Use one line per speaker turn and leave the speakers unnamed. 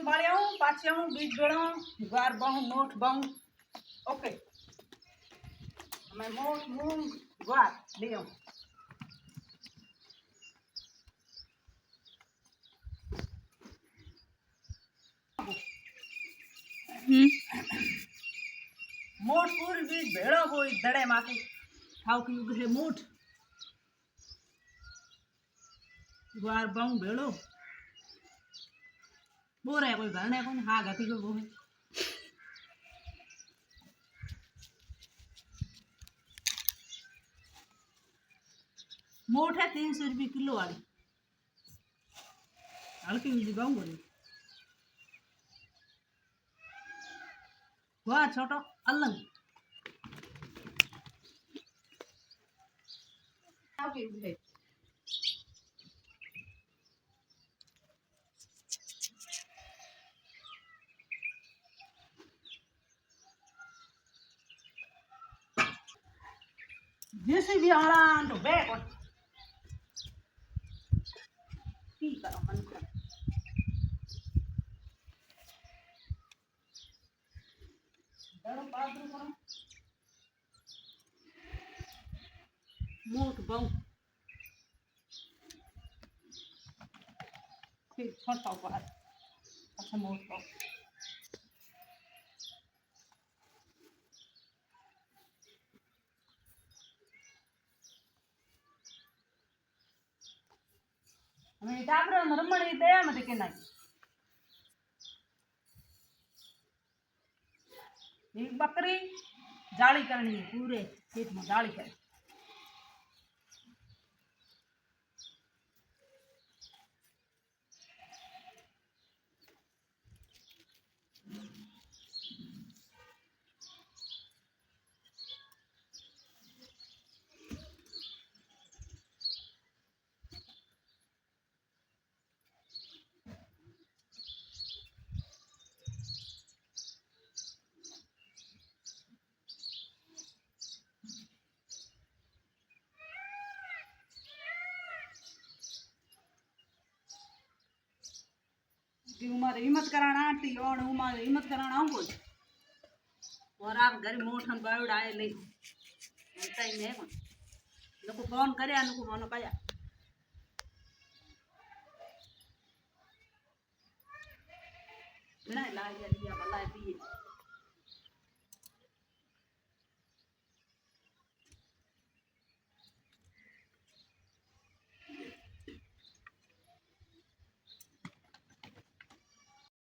बालियाऊं पाछियाऊं बीज बेड़ों गार बहु मोठ बहु ओके मैं मोठ मूंग गार ले आऊं मोठ पूरी बीज भेड़ो कोई दड़े माथे खाओ की उगे मोठ गार बहु भेड़ो बोर है कोई घर ने कोई हाँ गति को वो है मोठ है 300 रुपये किलो वाली हल्की बीजी बहु बोली वाह छोटो अलग जैसे भी आला तो बैक की करो मन कर दरो पादरू करो मोट बहु फिर छोटा बाहर अच्छा मोट बहु हमें डाबरा रमणी दया मत के नहीं एक बकरी जाली करनी है पूरे खेत में जाली कर उमारे हिम्मत कराना आती और उमारे हिम्मत कराना हूँ बोल और आप घर मोठन बावड़ आए ले ऐसा ही नहीं कौन लोग फोन करे अनुको फोन पाया बिना ला दिया भला पिए